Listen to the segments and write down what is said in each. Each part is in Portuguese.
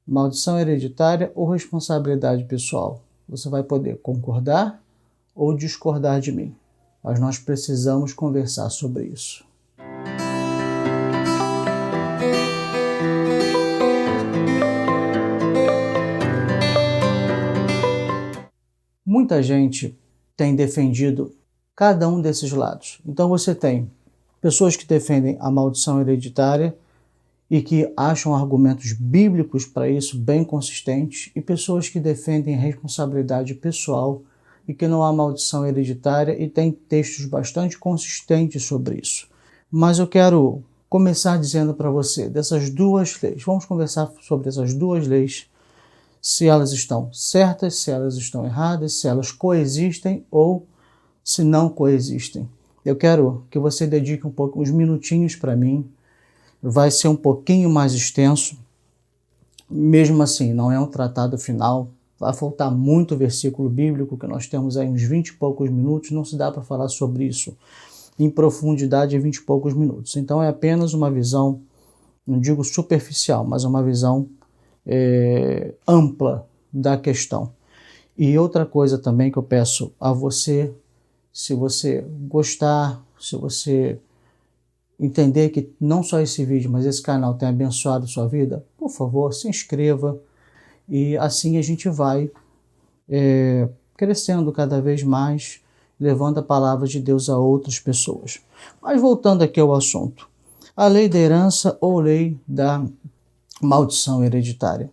Maldição hereditária ou responsabilidade pessoal? Você vai poder concordar ou discordar de mim, mas nós precisamos conversar sobre isso. Muita gente tem defendido cada um desses lados. Então você tem pessoas que defendem a maldição hereditária e que acham argumentos bíblicos para isso bem consistentes, e pessoas que defendem responsabilidade pessoal e que não há maldição hereditária, e tem textos bastante consistentes sobre isso. Mas eu quero começar dizendo para você dessas duas leis. Vamos conversar sobre essas duas leis, se elas estão certas, se elas estão erradas, se elas coexistem ou se não coexistem. Eu quero que você dedique uns minutinhos para mim. Vai ser um pouquinho mais extenso, mesmo assim, não é um tratado final, vai faltar muito versículo bíblico, que nós temos aí uns 20 e poucos minutos, não se dá para falar sobre isso em profundidade em 20 e poucos minutos. Então é apenas uma visão, não digo superficial, mas uma visão ampla da questão. E outra coisa também que eu peço a você, se você gostar, se você entender que não só esse vídeo, mas esse canal tem abençoado sua vida, por favor, se inscreva, e assim a gente vai crescendo cada vez mais, levando a palavra de Deus a outras pessoas. Mas voltando aqui ao assunto, a lei da herança ou lei da maldição hereditária.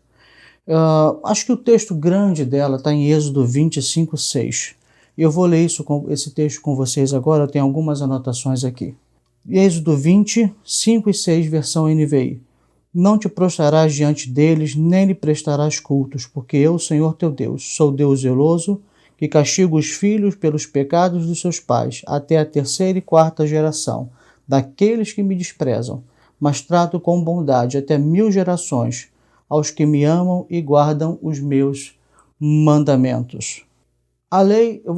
Acho que o texto grande dela está em Êxodo 25:6. Eu vou ler esse texto com vocês agora, eu tenho algumas anotações aqui. Êxodo 25:6, versão NVI. Não te prostrarás diante deles, nem lhe prestarás cultos, porque eu, Senhor teu Deus, sou Deus zeloso, que castigo os filhos pelos pecados dos seus pais, até a 3ª e 4ª geração, daqueles que me desprezam, mas trato com bondade até 1000 gerações, aos que me amam e guardam os meus mandamentos. A lei, eu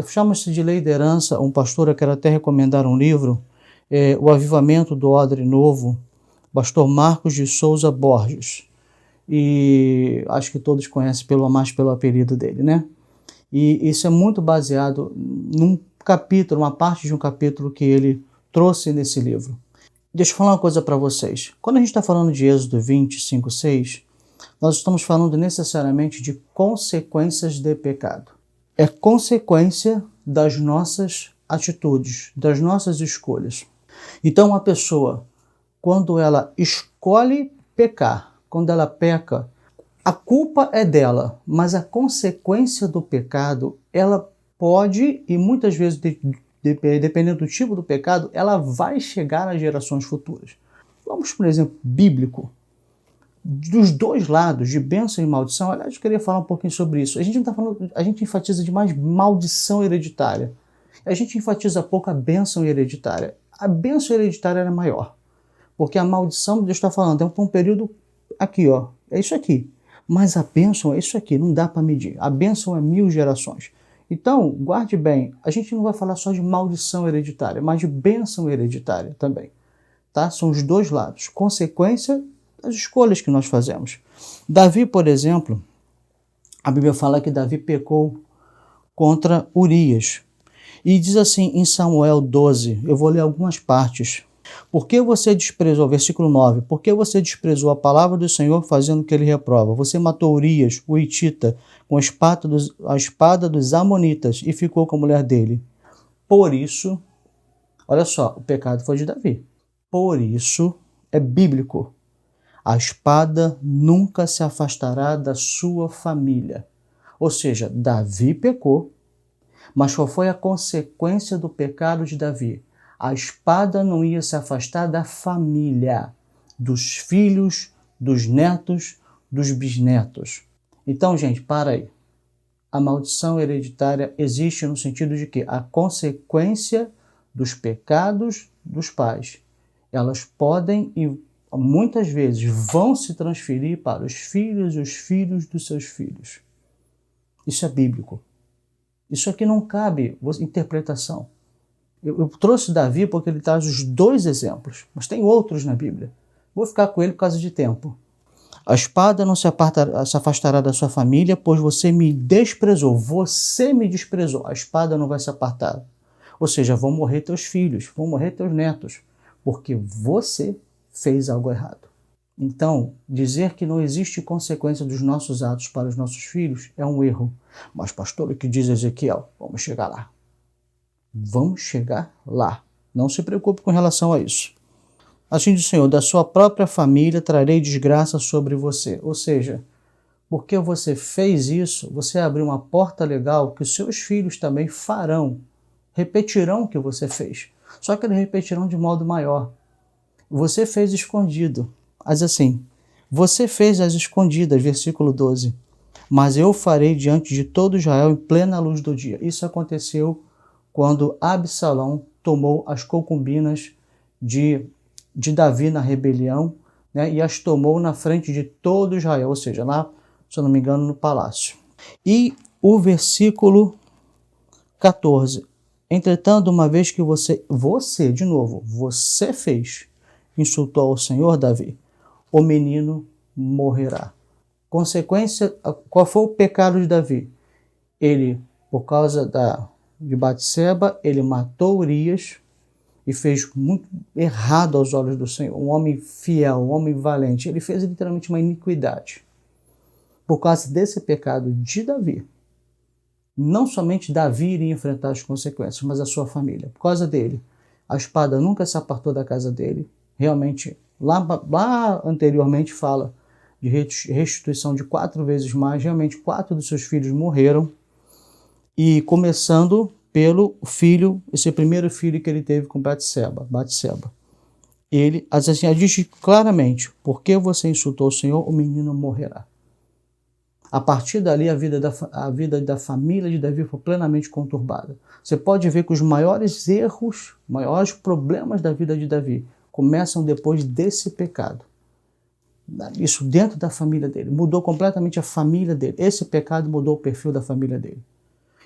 chamo-se de lei da herança. Um pastor, eu quero até recomendar um livro, O Avivamento do Odre Novo, pastor Marcos de Souza Borges, e acho que todos conhecem mais pelo apelido dele, né? E isso é muito baseado num capítulo, uma parte de um capítulo que ele trouxe nesse livro. Deixa eu falar uma coisa para vocês. Quando a gente está falando de Êxodo 25:6, nós estamos falando necessariamente de consequências de pecado. É consequência das nossas atitudes, das nossas escolhas. Então, a pessoa, quando ela escolhe pecar, quando ela peca, a culpa é dela, mas a consequência do pecado, ela pode, e muitas vezes, dependendo do tipo do pecado, ela vai chegar às gerações futuras. Vamos, por exemplo, bíblico. Dos dois lados, de bênção e maldição, aliás, eu queria falar um pouquinho sobre isso. A gente não tá falando, a gente enfatiza demais maldição hereditária. A gente enfatiza pouco a bênção hereditária. A bênção hereditária era maior, porque a maldição, Deus está falando, é um período aqui, ó, é isso aqui. Mas a bênção é isso aqui, não dá para medir. A bênção é 1000 gerações. Então, guarde bem, a gente não vai falar só de maldição hereditária, mas de bênção hereditária também. Tá? São os dois lados, consequência das escolhas que nós fazemos. Davi, por exemplo, a Bíblia fala que Davi pecou contra Urias. E diz assim em Samuel 12, eu vou ler algumas partes. Por que você desprezou, versículo 9, por que você desprezou a palavra do Senhor fazendo o que ele reprova? Você matou Urias, o Hitita, com a espada dos Amonitas e ficou com a mulher dele. Por isso, olha só, o pecado foi de Davi. Por isso, é bíblico. A espada nunca se afastará da sua família. Ou seja, Davi pecou, mas qual foi a consequência do pecado de Davi? A espada não ia se afastar da família, dos filhos, dos netos, dos bisnetos. Então, gente, para aí. A maldição hereditária existe no sentido de que a consequência dos pecados dos pais, elas podem e muitas vezes vão se transferir para os filhos e os filhos dos seus filhos. Isso é bíblico. Isso aqui não cabe interpretação. Eu trouxe Davi porque ele traz os dois exemplos, mas tem outros na Bíblia. Vou ficar com ele por causa de tempo. A espada não se afastará da sua família, pois você me desprezou. Você me desprezou. A espada não vai se apartar. Ou seja, vão morrer teus filhos, vão morrer teus netos, porque você fez algo errado. Então, dizer que não existe consequência dos nossos atos para os nossos filhos é um erro. Mas, pastor, o que diz Ezequiel? Vamos chegar lá. Vamos chegar lá. Não se preocupe com relação a isso. Assim diz o Senhor, da sua própria família trarei desgraça sobre você. Ou seja, porque você fez isso, você abriu uma porta legal que os seus filhos também farão, repetirão o que você fez. Só que eles repetirão de modo maior. Você fez escondido. Mas assim, você fez as escondidas, versículo 12. Mas eu farei diante de todo Israel em plena luz do dia. Isso aconteceu quando Absalão tomou as concubinas de Davi na rebelião, né, e as tomou na frente de todo Israel, ou seja, lá, se eu não me engano, no palácio. E o versículo 14. Entretanto, uma vez que você fez, insultou ao Senhor, Davi, o menino morrerá. Consequência, qual foi o pecado de Davi? Ele, por causa de Batseba, ele matou Urias e fez muito errado aos olhos do Senhor. Um homem fiel, um homem valente. Ele fez literalmente uma iniquidade. Por causa desse pecado de Davi, não somente Davi iria enfrentar as consequências, mas a sua família. Por causa dele, a espada nunca se apartou da casa dele. Realmente, lá anteriormente fala de restituição de 4 vezes mais. Realmente, 4 dos seus filhos morreram. E começando pelo filho, esse primeiro filho que ele teve com Batseba. Ele assim, diz claramente, porque você insultou o Senhor, o menino morrerá. A partir dali, a vida da família de Davi foi plenamente conturbada. Você pode ver que os maiores erros, maiores problemas da vida de Davi começam depois desse pecado. Isso dentro da família dele. Mudou completamente a família dele. Esse pecado mudou o perfil da família dele.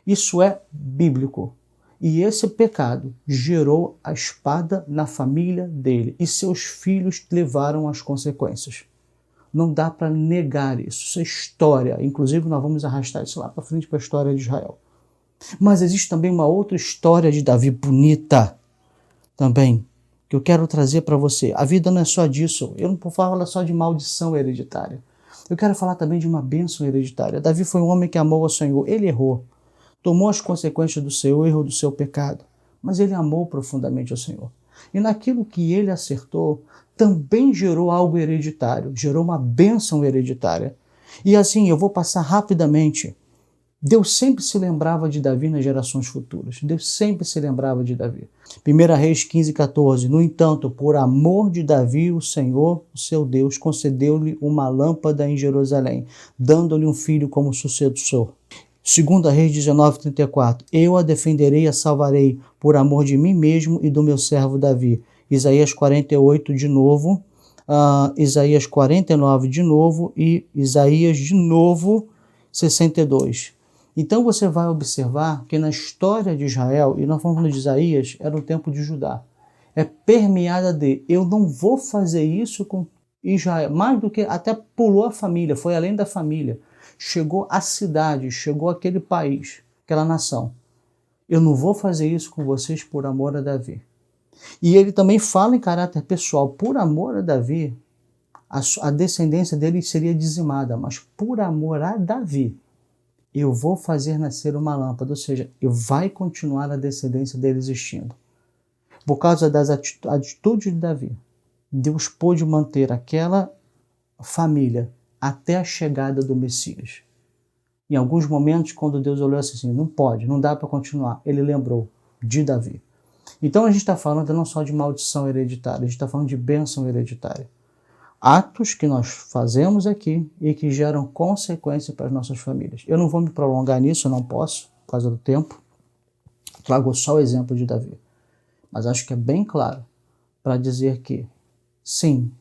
Isso é bíblico. E esse pecado gerou a espada na família dele. E seus filhos levaram as consequências. Não dá para negar isso. Isso é história. Inclusive, nós vamos arrastar isso lá para frente para a história de Israel. Mas existe também uma outra história de Davi bonita também, que eu quero trazer para você. A vida não é só disso. Eu não vou falar só de maldição hereditária. Eu quero falar também de uma bênção hereditária. Davi foi um homem que amou ao Senhor. Ele errou. Tomou as consequências do seu erro, do seu pecado. Mas ele amou profundamente ao Senhor. E naquilo que ele acertou, também gerou algo hereditário. Gerou uma bênção hereditária. E assim, eu vou passar rapidamente. Deus sempre se lembrava de Davi nas gerações futuras. Deus sempre se lembrava de Davi. 1 Reis 15:14. No entanto, por amor de Davi, o Senhor, o seu Deus, concedeu-lhe uma lâmpada em Jerusalém, dando-lhe um filho como sucessor. 2 Reis 19:34. Eu a defenderei e a salvarei, por amor de mim mesmo e do meu servo Davi. Isaías 48 de novo. Isaías 49 de novo e Isaías de novo 62. Então você vai observar que na história de Israel, e nós falamos de Isaías, era o tempo de Judá, é permeada de eu não vou fazer isso com Israel, mais do que até pulou a família, foi além da família, chegou a cidade, chegou aquele país, aquela nação. Eu não vou fazer isso com vocês por amor a Davi. E ele também fala em caráter pessoal, por amor a Davi, a descendência dele seria dizimada, mas por amor a Davi, eu vou fazer nascer uma lâmpada, ou seja, vai continuar a descendência dele existindo. Por causa das atitudes de Davi, Deus pôde manter aquela família até a chegada do Messias. Em alguns momentos, quando Deus olhou assim, não pode, não dá para continuar, ele lembrou de Davi. Então a gente está falando não só de maldição hereditária, a gente está falando de bênção hereditária. Atos que nós fazemos aqui e que geram consequência para as nossas famílias. Eu não vou me prolongar nisso, eu não posso, por causa do tempo. Trago só o exemplo de Davi. Mas acho que é bem claro para dizer que, sim,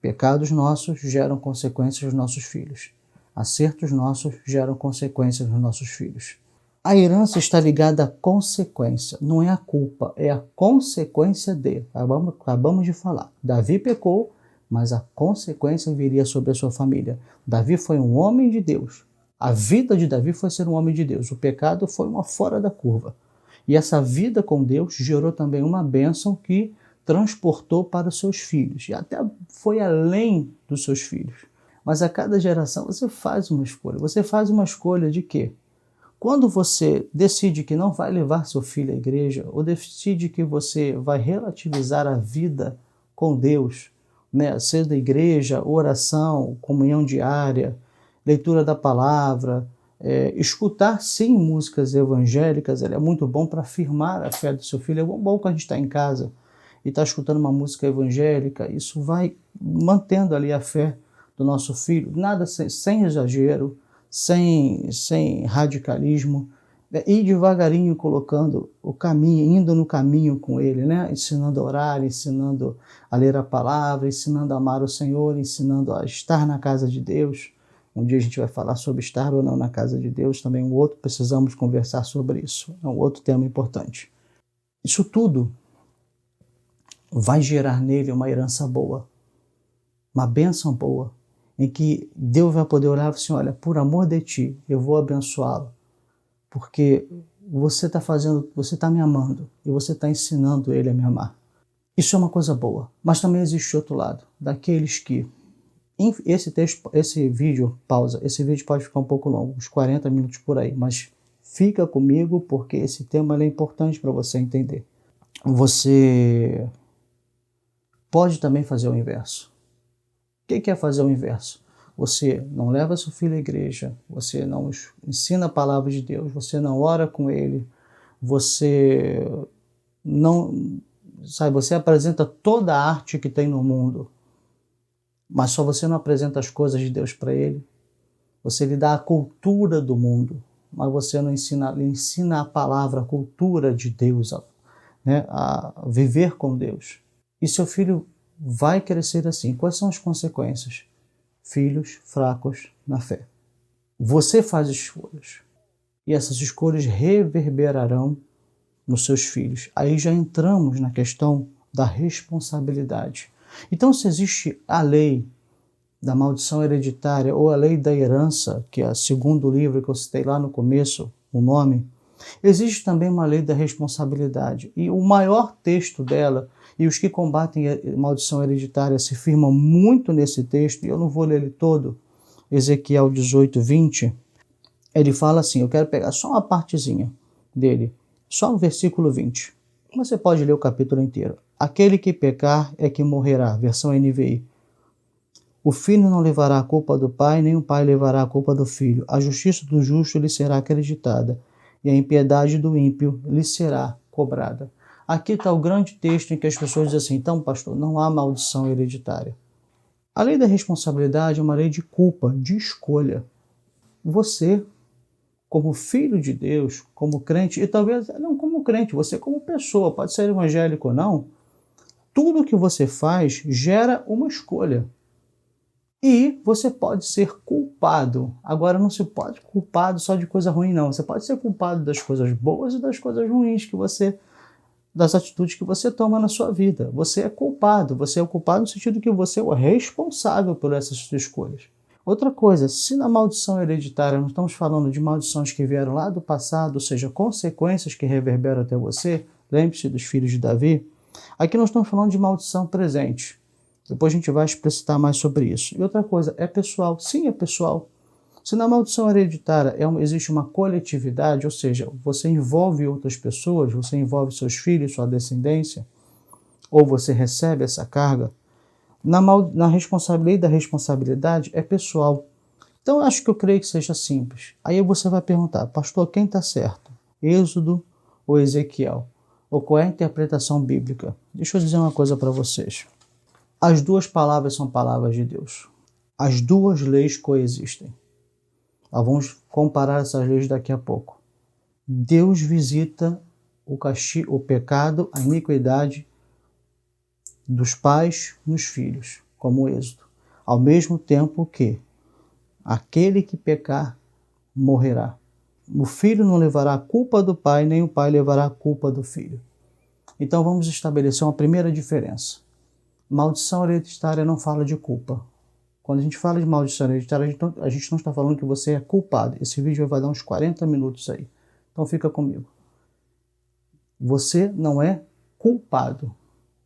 pecados nossos geram consequências nos nossos filhos. Acertos nossos geram consequências nos nossos filhos. A herança está ligada à consequência, não é a culpa, é a consequência de. Acabamos de falar. Davi pecou, mas a consequência viria sobre a sua família. Davi foi um homem de Deus. A vida de Davi foi ser um homem de Deus. O pecado foi uma fora da curva. E essa vida com Deus gerou também uma bênção que transportou para os seus filhos. E até foi além dos seus filhos. Mas a cada geração você faz uma escolha. Você faz uma escolha de quê? Quando você decide que não vai levar seu filho à igreja, ou decide que você vai relativizar a vida com Deus, né? Seja da igreja, oração, comunhão diária, leitura da palavra, escutar sim músicas evangélicas, é muito bom para afirmar a fé do seu filho. É bom quando a gente está em casa e está escutando uma música evangélica, isso vai mantendo ali a fé do nosso filho, nada sem exagero, sem radicalismo, ir devagarinho colocando o caminho, indo no caminho com ele, né? Ensinando a orar, ensinando a ler a palavra, ensinando a amar o Senhor, ensinando a estar na casa de Deus. Um dia a gente vai falar sobre estar ou não na casa de Deus, também um outro, precisamos conversar sobre isso, é um outro tema importante. Isso tudo vai gerar nele uma herança boa, uma bênção boa, em que Deus vai poder orar assim, olha, por amor de ti, eu vou abençoá-lo, porque você está me amando e você está ensinando ele a me amar. Isso é uma coisa boa, mas também existe outro lado, daqueles que, esse vídeo pode ficar um pouco longo, uns 40 minutos por aí, mas fica comigo porque esse tema é importante para você entender. Você pode também fazer o inverso. O que é fazer o inverso? Você não leva seu filho à igreja, você não ensina a palavra de Deus, você não ora com ele, você você apresenta toda a arte que tem no mundo, mas só você não apresenta as coisas de Deus para ele. Você lhe dá a cultura do mundo, mas você não ensina a palavra, a cultura de Deus, né, a viver com Deus. E seu filho vai crescer assim. Quais são as consequências? Filhos fracos na fé. Você faz escolhas e essas escolhas reverberarão nos seus filhos. Aí já entramos na questão da responsabilidade. Então, se existe a lei da maldição hereditária ou a lei da herança, que é o segundo livro que eu citei lá no começo, o nome, existe também uma lei da responsabilidade. E o maior texto dela, e os que combatem a maldição hereditária se firmam muito nesse texto, e eu não vou ler ele todo, Ezequiel 18, 20, ele fala assim, eu quero pegar só uma partezinha dele, só no versículo 20. Você pode ler o capítulo inteiro. Aquele que pecar é que morrerá, versão NVI. O filho não levará a culpa do pai, nem o pai levará a culpa do filho. A justiça do justo lhe será acreditada, e a impiedade do ímpio lhe será cobrada. Aqui está o grande texto em que as pessoas dizem assim, então, pastor, não há maldição hereditária. A lei da responsabilidade é uma lei de culpa, de escolha. Você, como filho de Deus, como crente, e talvez não como crente, você como pessoa, pode ser evangélico ou não, tudo que você faz gera uma escolha. E você pode ser culpado. Agora não se pode culpado só de coisa ruim, não. Você pode ser culpado das coisas boas e das coisas ruins das atitudes que você toma na sua vida. Você é culpado. Você é o culpado no sentido que você é o responsável por essas suas escolhas. Outra coisa, se na maldição hereditária nós estamos falando de maldições que vieram lá do passado, ou seja, consequências que reverberam até você, lembre-se dos filhos de Davi, aqui nós estamos falando de maldição presente. Depois a gente vai explicitar mais sobre isso. E outra coisa, é pessoal? Sim, é pessoal. Se na maldição hereditária existe uma coletividade, ou seja, você envolve outras pessoas, você envolve seus filhos, sua descendência, ou você recebe essa carga, na responsabilidade da responsabilidade é pessoal. Então eu creio que seja simples. Aí você vai perguntar, pastor, quem está certo? Êxodo ou Ezequiel? Ou qual é a interpretação bíblica? Deixa eu dizer uma coisa para vocês. As duas palavras são palavras de Deus. As duas leis coexistem. Nós vamos comparar essas leis daqui a pouco. Deus visita o pecado, a iniquidade dos pais nos filhos, como o Êxodo. Ao mesmo tempo que aquele que pecar morrerá. O filho não levará a culpa do pai, nem o pai levará a culpa do filho. Então vamos estabelecer uma primeira diferença. Maldição hereditária não fala de culpa. Quando a gente fala de maldição hereditária, a gente não está falando que você é culpado. Esse vídeo vai dar uns 40 minutos aí. Então fica comigo. Você não é culpado.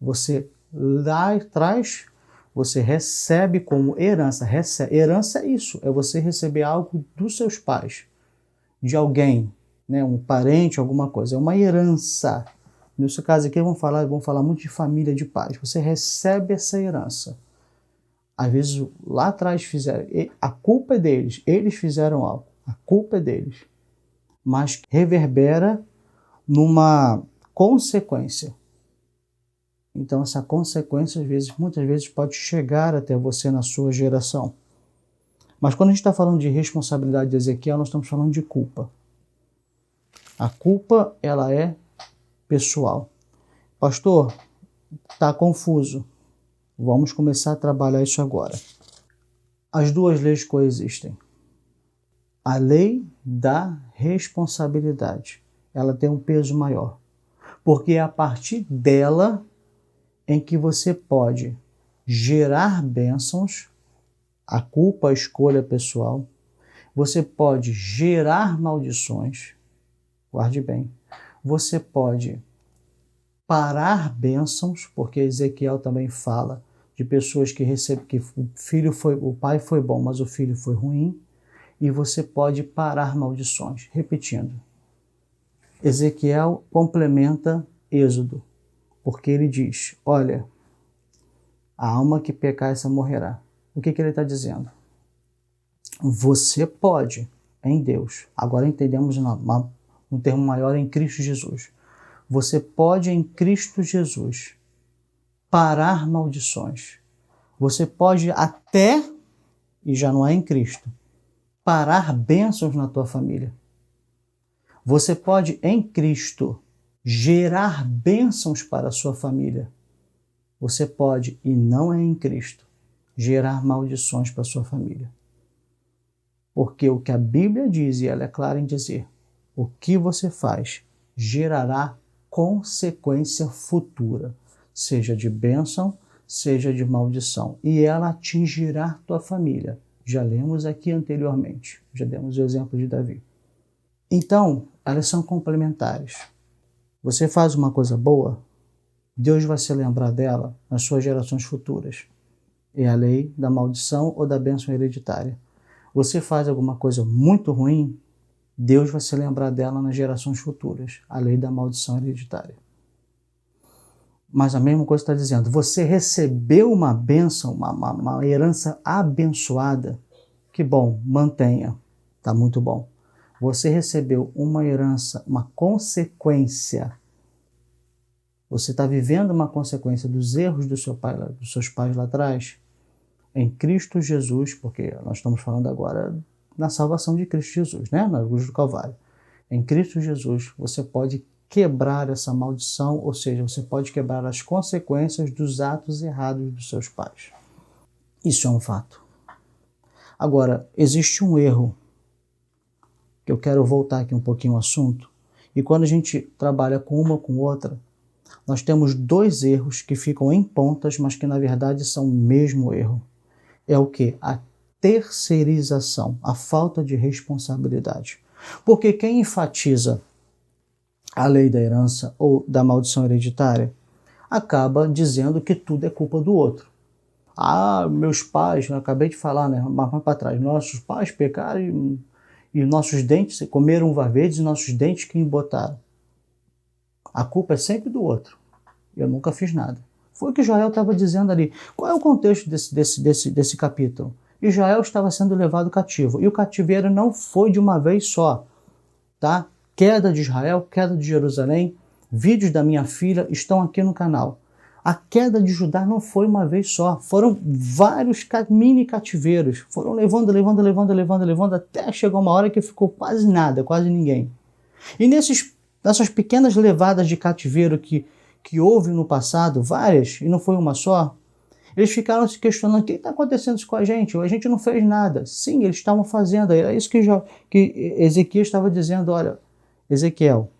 Você lá atrás, você recebe como herança. Herança é isso, é você receber algo dos seus pais, de alguém, né, um parente, alguma coisa. É uma herança. Nesse caso aqui, vamos falar muito de família de pais. Você recebe essa herança. Às vezes, lá atrás fizeram, a culpa é deles, eles fizeram algo, a culpa é deles, mas reverbera numa consequência. Então, essa consequência, muitas vezes, pode chegar até você na sua geração. Mas quando a gente está falando de responsabilidade de Ezequiel, nós estamos falando de culpa. A culpa, ela é pessoal. Pastor, está confuso. Vamos começar a trabalhar isso agora. As duas leis coexistem. A lei da responsabilidade, ela tem um peso maior, porque é a partir dela em que você pode gerar bênçãos, a culpa, a escolha pessoal, você pode gerar maldições, guarde bem, você pode parar bênçãos, porque Ezequiel também fala de pessoas que recebem que o pai foi bom, mas o filho foi ruim, e você pode parar maldições. Repetindo, Ezequiel complementa Êxodo, porque ele diz, olha, a alma que pecar, essa morrerá. O que ele está dizendo? Você pode, em Deus, agora entendemos um termo maior, em Cristo Jesus, você pode em Cristo Jesus parar maldições. Você pode até, e já não é em Cristo, parar bênçãos na tua família. Você pode em Cristo gerar bênçãos para a sua família. Você pode, e não é em Cristo, gerar maldições para a sua família. Porque o que a Bíblia diz, e ela é clara em dizer, o que você faz gerará consequência futura, seja de bênção, seja de maldição, e ela atingirá tua família. Já lemos aqui anteriormente, já demos o exemplo de Davi. Então, elas são complementares. Você faz uma coisa boa, Deus vai se lembrar dela nas suas gerações futuras. É a lei da maldição ou da bênção hereditária. Você faz alguma coisa muito ruim, Deus vai se lembrar dela nas gerações futuras, a lei da maldição hereditária. Mas a mesma coisa está dizendo, você recebeu uma bênção, uma herança abençoada, que bom, mantenha, está muito bom. Você recebeu uma herança, uma consequência, você está vivendo uma consequência dos erros dos seus pais lá atrás, em Cristo Jesus, porque nós estamos falando agora na salvação de Cristo Jesus, né? Na cruz do Calvário. Em Cristo Jesus, você pode quebrar essa maldição, ou seja, você pode quebrar as consequências dos atos errados dos seus pais. Isso é um fato. Agora, existe um erro, que eu quero voltar aqui um pouquinho ao assunto, e quando a gente trabalha com uma ou com outra, nós temos dois erros que ficam em pontas, mas que na verdade são o mesmo erro. É o quê? A terceirização, a falta de responsabilidade. Porque quem enfatiza a lei da herança ou da maldição hereditária acaba dizendo que tudo é culpa do outro. Ah, meus pais, eu acabei de falar, né, mais para trás, nossos pais pecaram e nossos dentes comeram uva verde e nossos dentes que embotaram. A culpa é sempre do outro. Eu nunca fiz nada. Foi o que Israel estava dizendo ali. Qual é o contexto desse capítulo? Israel estava sendo levado cativo. E o cativeiro não foi de uma vez só. Tá? Queda de Israel, queda de Jerusalém. Vídeos da minha filha estão aqui no canal. A queda de Judá não foi uma vez só. Foram vários mini cativeiros. Foram levando, até chegar uma hora que ficou quase nada, quase ninguém. E nessas pequenas levadas de cativeiro que houve no passado, várias, e não foi uma só, eles ficaram se questionando, o que está acontecendo com a gente? A gente não fez nada. Sim, eles estavam fazendo, era isso que Ezequiel estava dizendo, Ezequiel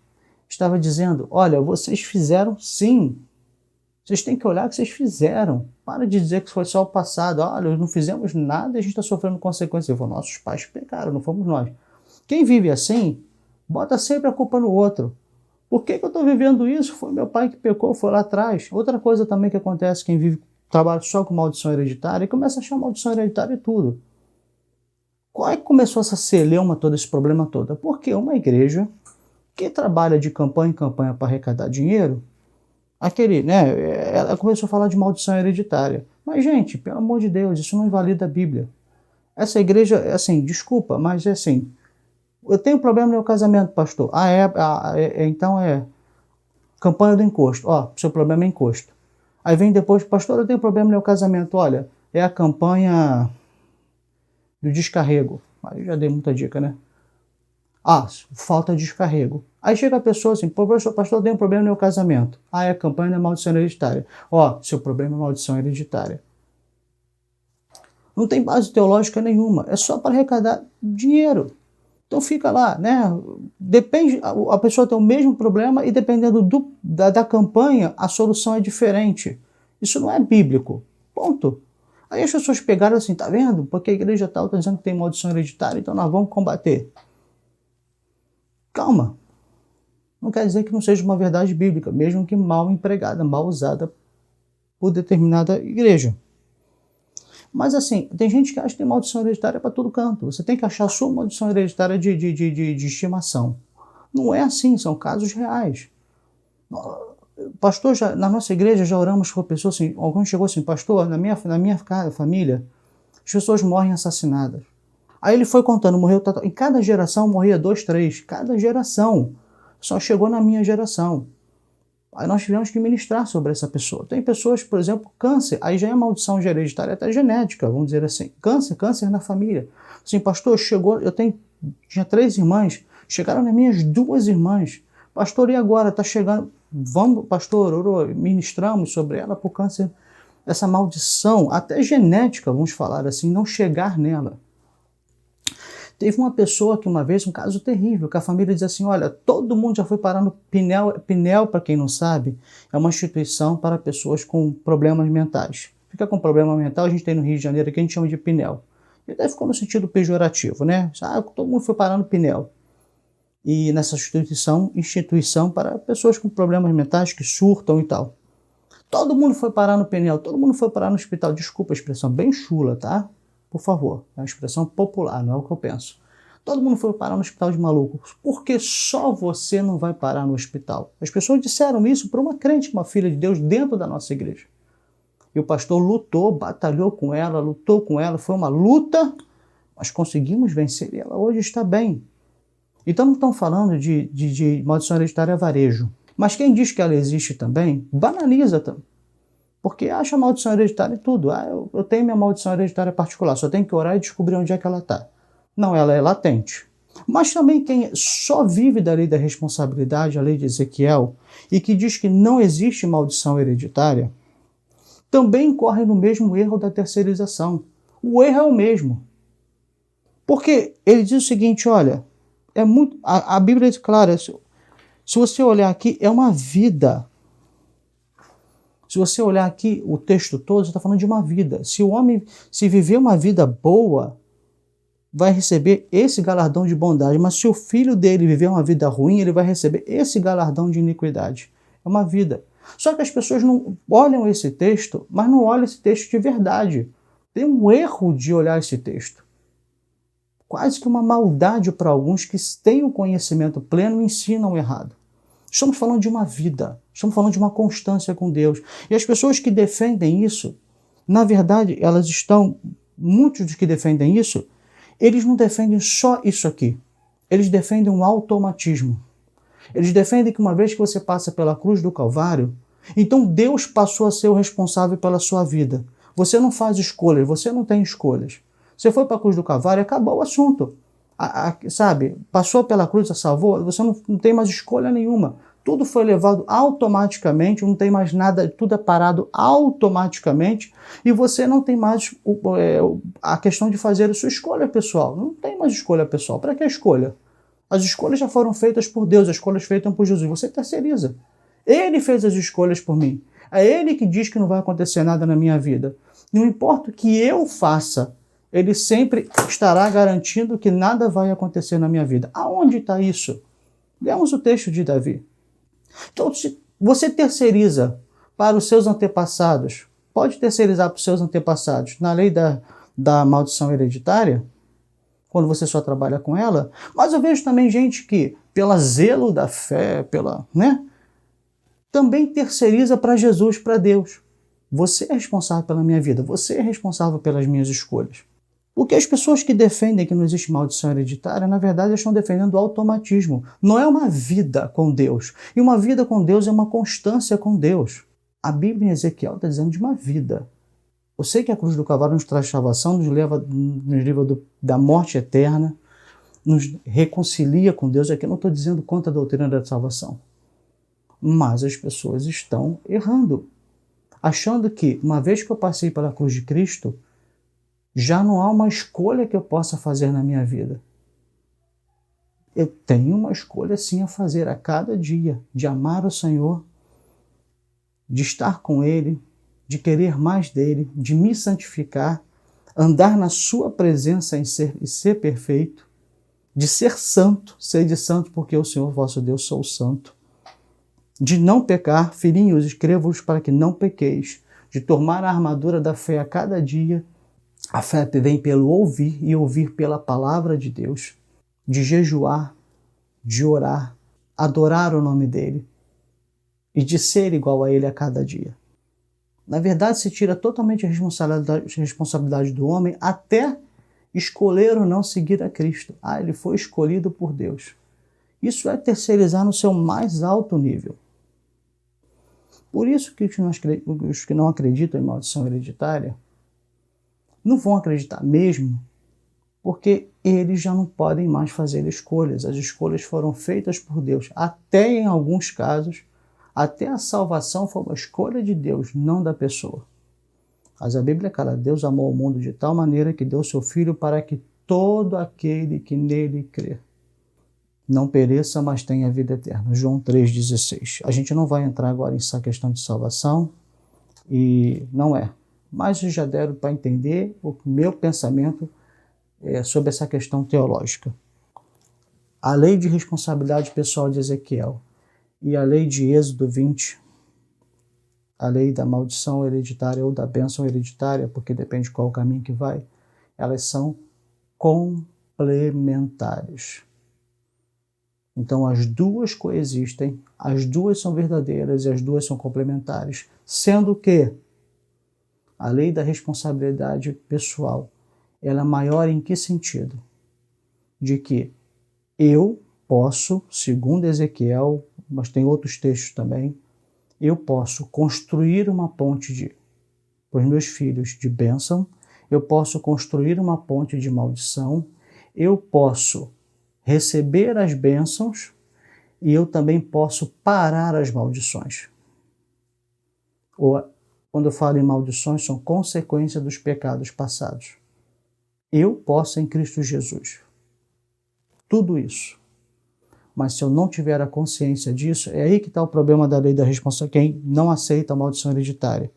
estava dizendo, olha, vocês fizeram sim, Vocês têm que olhar o que vocês fizeram. Para de dizer que foi só o passado. Olha, não fizemos nada e a gente está sofrendo consequências. Nossos pais pecaram, não fomos nós. Quem vive assim, bota sempre a culpa no outro. Por que eu estou vivendo isso? Foi meu pai que pecou, foi lá atrás. Outra coisa também que acontece, quem vive, trabalha só com maldição hereditária, e começa a achar maldição hereditária e tudo. Qual é que começou essa celeuma, todo esse problema todo? Porque uma igreja que trabalha de campanha em campanha para arrecadar dinheiro, ela começou a falar de maldição hereditária. Mas, gente, pelo amor de Deus, isso não invalida a Bíblia. Essa igreja, assim, desculpa, mas é assim, eu tenho problema no meu casamento, pastor. Então é campanha do encosto. Seu problema é encosto. Aí vem depois, pastor, eu tenho problema no meu casamento. Olha, é a campanha do descarrego. Aí já dei muita dica, né? Falta de descarrego. Aí chega a pessoa assim, pastor, eu tenho problema no meu casamento. É a campanha da maldição hereditária. Seu problema é maldição hereditária. Não tem base teológica nenhuma. É só para arrecadar dinheiro. Então fica lá, né? Depende, a pessoa tem o mesmo problema e dependendo da campanha, a solução é diferente. Isso não é bíblico. Ponto. Aí as pessoas pegaram assim, tá vendo? Porque a igreja tal está dizendo que tem maldição hereditária, então nós vamos combater. Calma. Não quer dizer que não seja uma verdade bíblica, mesmo que mal empregada, mal usada por determinada igreja. Mas assim, tem gente que acha que tem maldição hereditária para todo canto. Você tem que achar a sua maldição hereditária de estimação. Não é assim, são casos reais. Pastor, na nossa igreja já oramos por pessoas assim, alguém chegou assim, pastor, na minha família, as pessoas morrem assassinadas. Aí ele foi contando, em cada geração morria 2, 3, cada geração. Só chegou na minha geração. Aí nós tivemos que ministrar sobre essa pessoa. Tem pessoas, por exemplo, câncer, aí já é maldição hereditária, até genética, vamos dizer assim. Câncer na família. Assim, pastor, tinha 3 irmãs, chegaram nas minhas 2 irmãs. Pastor, e agora? Está chegando, vamos, pastor, ministramos sobre ela por câncer, essa maldição, até genética, vamos falar assim, não chegar nela. Teve uma pessoa que uma vez, um caso terrível, que a família diz assim, olha, todo mundo já foi parar no Pinel. Pinel, para quem não sabe, é uma instituição para pessoas com problemas mentais. Fica com problema mental, a gente tem no Rio de Janeiro, que a gente chama de Pinel. E até ficou no sentido pejorativo, né? Todo mundo foi parar no Pinel. E nessa instituição para pessoas com problemas mentais que surtam e tal. Todo mundo foi parar no Pinel, todo mundo foi parar no hospital. Desculpa a expressão, bem chula, tá? Por favor, é uma expressão popular, não é o que eu penso. Todo mundo foi parar no hospital de malucos. Por que só você não vai parar no hospital? As pessoas disseram isso para uma crente, uma filha de Deus, dentro da nossa igreja. E o pastor lutou, batalhou com ela, foi uma luta, mas conseguimos vencer e ela hoje está bem. Então não estão falando de maldição hereditária varejo. Mas quem diz que ela existe também, banaliza também. Porque acha maldição hereditária e tudo. Eu tenho minha maldição hereditária particular, só tenho que orar e descobrir onde é que ela está. Não, ela é latente. Mas também quem só vive da lei da responsabilidade, a lei de Ezequiel, e que diz que não existe maldição hereditária, também incorre no mesmo erro da terceirização. O erro é o mesmo. Porque ele diz o seguinte, olha, a Bíblia é clara, se você olhar aqui, é uma vida. Se você olhar aqui o texto todo, você está falando de uma vida. Se o homem, se viver uma vida boa, vai receber esse galardão de bondade. Mas se o filho dele viver uma vida ruim, ele vai receber esse galardão de iniquidade. É uma vida. Só que as pessoas não olham esse texto, mas não olham esse texto de verdade. Tem um erro de olhar esse texto. Quase que uma maldade para alguns que têm o conhecimento pleno e ensinam errado. Estamos falando de uma vida, estamos falando de uma constância com Deus. E as pessoas que defendem isso, na verdade, muitos dos que defendem isso, eles não defendem só isso aqui. Eles defendem um automatismo. Eles defendem que uma vez que você passa pela cruz do Calvário, então Deus passou a ser o responsável pela sua vida. Você não faz escolhas, você não tem escolhas. Você foi para a cruz do Calvário e acabou o assunto. Sabe, passou pela cruz, a salvou, você não tem mais escolha nenhuma. Tudo foi levado automaticamente, não tem mais nada, tudo é parado automaticamente e você não tem mais a questão de fazer a sua escolha pessoal. Não tem mais escolha pessoal. Para que a escolha? As escolhas já foram feitas por Deus, as escolhas feitas por Jesus. Você terceiriza. Ele fez as escolhas por mim. É Ele que diz que não vai acontecer nada na minha vida. Não importa o que eu faça, Ele sempre estará garantindo que nada vai acontecer na minha vida. Aonde está isso? Lemos o texto de Davi. Então, se você terceiriza para os seus antepassados, pode terceirizar para os seus antepassados na lei da maldição hereditária, quando você só trabalha com ela, mas eu vejo também gente que, pela zelo da fé, também terceiriza para Jesus, para Deus. Você é responsável pela minha vida, você é responsável pelas minhas escolhas. Porque as pessoas que defendem que não existe maldição hereditária, na verdade, estão defendendo o automatismo. Não é uma vida com Deus. E uma vida com Deus é uma constância com Deus. A Bíblia em Ezequiel está dizendo de uma vida. Eu sei que a cruz do Calvário nos traz salvação, nos livra da morte eterna, nos reconcilia com Deus. Aqui eu não estou dizendo contra a doutrina da salvação. Mas as pessoas estão errando, achando que, uma vez que eu passei pela cruz de Cristo, já não há uma escolha que eu possa fazer na minha vida. Eu tenho uma escolha sim a fazer a cada dia, de amar o Senhor, de estar com Ele, de querer mais dEle, de me santificar, andar na sua presença e ser perfeito, de ser santo, ser de santo porque o Senhor vosso Deus sou santo, de não pecar, filhinhos, escrevo-vos para que não pequeis, de tomar a armadura da fé a cada dia. A fé vem pelo ouvir e ouvir pela palavra de Deus, de jejuar, de orar, adorar o nome dEle e de ser igual a Ele a cada dia. Na verdade, se tira totalmente a responsabilidade do homem até escolher ou não seguir a Cristo. Ele foi escolhido por Deus. Isso é terceirizar no seu mais alto nível. Por isso que os que não acreditam em maldição hereditária não vão acreditar mesmo, porque eles já não podem mais fazer escolhas. As escolhas foram feitas por Deus. Até em alguns casos, até a salvação foi uma escolha de Deus, não da pessoa. Mas a Bíblia é clara, Deus amou o mundo de tal maneira que deu seu Filho para que todo aquele que nele crê não pereça, mas tenha vida eterna. João 3,16. A gente não vai entrar agora nessa questão de salvação, e não é. Mas já deram para entender o meu pensamento sobre essa questão teológica. A lei de responsabilidade pessoal de Ezequiel e a lei de Êxodo 20, a lei da maldição hereditária ou da bênção hereditária, porque depende de qual caminho que vai, elas são complementares. Então as duas coexistem, as duas são verdadeiras e as duas são complementares, sendo que a lei da responsabilidade pessoal, ela é maior em que sentido? De que eu posso, segundo Ezequiel, mas tem outros textos também, eu posso construir uma ponte para os meus filhos de bênção, eu posso construir uma ponte de maldição, eu posso receber as bênçãos e eu também posso parar as maldições. Quando eu falo em maldições, são consequência dos pecados passados. Eu posso em Cristo Jesus. Tudo isso. Mas se eu não tiver a consciência disso, é aí que está o problema da lei da responsabilidade. Quem não aceita a maldição hereditária.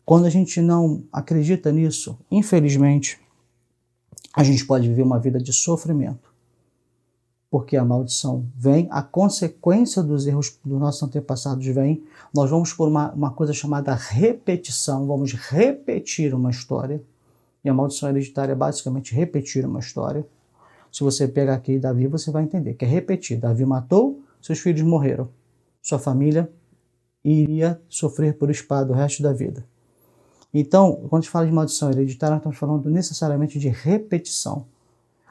Quando a gente não acredita nisso, infelizmente, a gente pode viver uma vida de sofrimento. Porque a maldição vem, a consequência dos erros dos nossos antepassados vem, nós vamos por uma coisa chamada repetição, vamos repetir uma história, e a maldição hereditária é basicamente repetir uma história. Se você pegar aqui Davi, você vai entender que é repetir. Davi matou, seus filhos morreram, sua família iria sofrer por espada o resto da vida. Então, quando a gente fala de maldição hereditária, nós estamos falando necessariamente de repetição.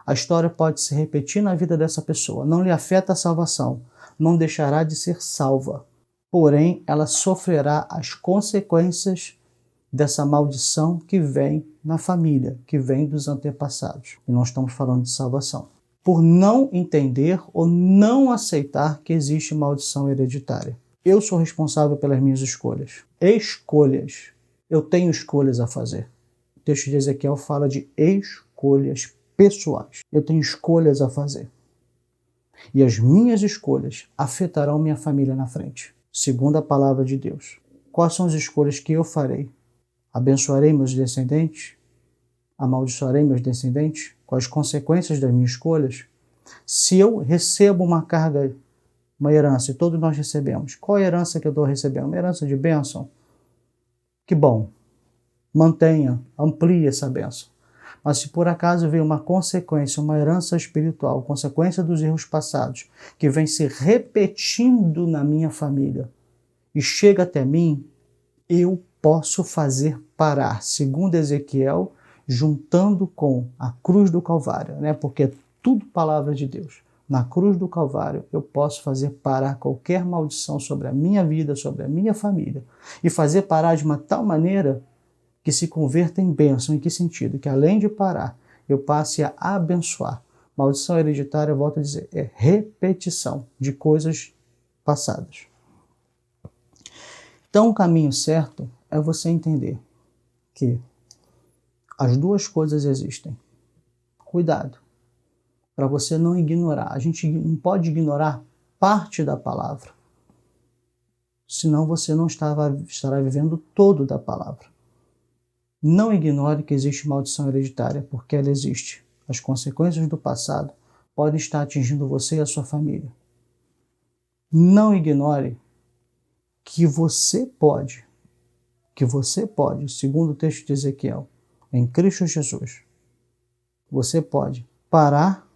A história pode se repetir na vida dessa pessoa, não lhe afeta a salvação, não deixará de ser salva. Porém, ela sofrerá as consequências dessa maldição que vem na família, que vem dos antepassados. E nós estamos falando de salvação. Por não entender ou não aceitar que existe maldição hereditária. Eu sou responsável pelas minhas escolhas. Escolhas. Eu tenho escolhas a fazer. O texto de Ezequiel fala de escolhas pessoais. Eu tenho escolhas a fazer. E as minhas escolhas afetarão minha família na frente. segundo a palavra de Deus. Quais são as escolhas que eu farei? Abençoarei meus descendentes? Amaldiçoarei meus descendentes? Quais as consequências das minhas escolhas? Se eu recebo uma carga, uma herança, e todos nós recebemos, qual é a herança que eu estou recebendo? Uma herança de bênção? Que bom! Mantenha, amplie essa bênção. Mas se por acaso veio uma consequência, uma herança espiritual, consequência dos erros passados, que vem se repetindo na minha família e chega até mim, eu posso fazer parar, segundo Ezequiel, juntando com a cruz do Calvário, né? Porque é tudo palavra de Deus. Na cruz do Calvário, eu posso fazer parar qualquer maldição sobre a minha vida, sobre a minha família, e fazer parar de uma tal maneira que se converta em bênção. Em que sentido? Que além de parar, eu passe a abençoar. Maldição hereditária, eu volto a dizer, é repetição de coisas passadas. Então, o caminho certo é você entender que as duas coisas existem. Cuidado, para você não ignorar. A gente não pode ignorar parte da palavra, senão você não estará vivendo todo da palavra. Não ignore que existe maldição hereditária, porque ela existe. As consequências do passado podem estar atingindo você e a sua família. Não ignore que você pode, segundo o texto de Ezequiel, em Cristo Jesus, você pode parar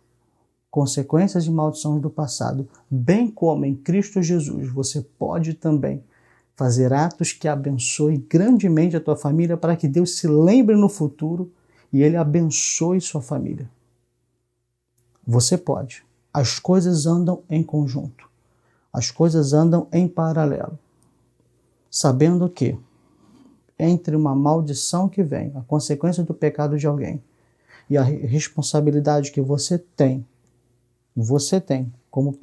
consequências e maldições do passado, bem como em Cristo Jesus, você pode também fazer atos que abençoem grandemente a tua família para que Deus se lembre no futuro e Ele abençoe sua família. Você pode. As coisas andam em conjunto. As coisas andam em paralelo. Sabendo que entre uma maldição que vem, a consequência do pecado de alguém, e a responsabilidade que você tem como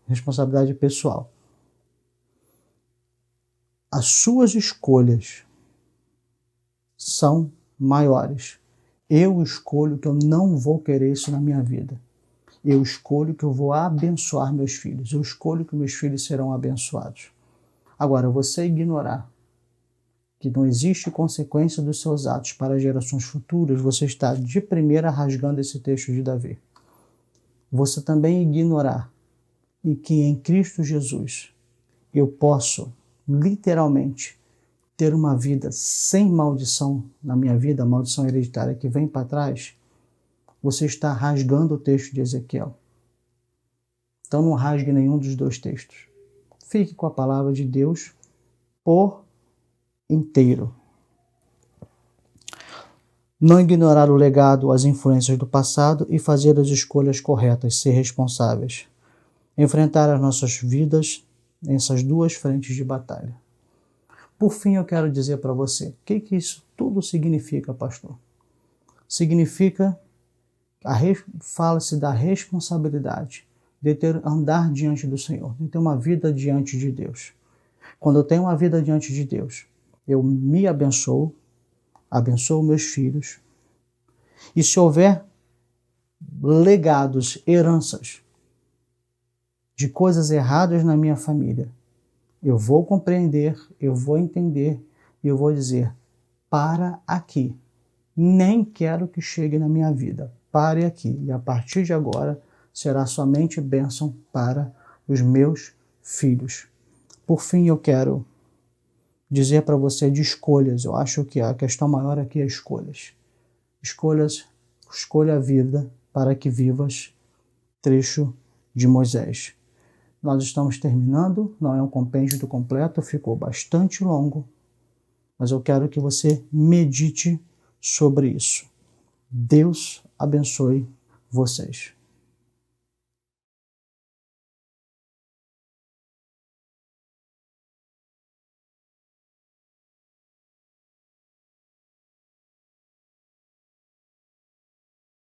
responsabilidade pessoal. As suas escolhas são maiores. Eu escolho que eu não vou querer isso na minha vida. Eu escolho que eu vou abençoar meus filhos. Eu escolho que meus filhos serão abençoados. Agora, você ignorar que não existe consequência dos seus atos para gerações futuras, você está de primeira rasgando esse texto de Davi. Você também ignorar e que em Cristo Jesus eu posso literalmente ter uma vida sem maldição na minha vida, a maldição hereditária que vem para trás, você está rasgando o texto de Ezequiel. Então não rasgue nenhum dos dois textos. Fique com a palavra de Deus por inteiro. Não ignorar o legado, as influências do passado e fazer as escolhas corretas, ser responsáveis. Enfrentar as nossas vidas nessas duas frentes de batalha. Por fim, eu quero dizer para você, o que isso tudo significa, pastor? Significa, fala-se da responsabilidade de andar diante do Senhor, de ter uma vida diante de Deus. Quando eu tenho uma vida diante de Deus, eu me abençoo meus filhos, e se houver legados, heranças de coisas erradas na minha família, eu vou compreender, eu vou entender e eu vou dizer, para aqui, nem quero que chegue na minha vida, pare aqui, e a partir de agora será somente bênção para os meus filhos. Por fim, eu quero dizer para você de escolhas. Eu acho que a questão maior aqui é escolhas. Escolha a vida para que vivas. Trecho de Moisés. Nós estamos terminando, não é um compêndio completo, ficou bastante longo, mas eu quero que você medite sobre isso. Deus abençoe vocês.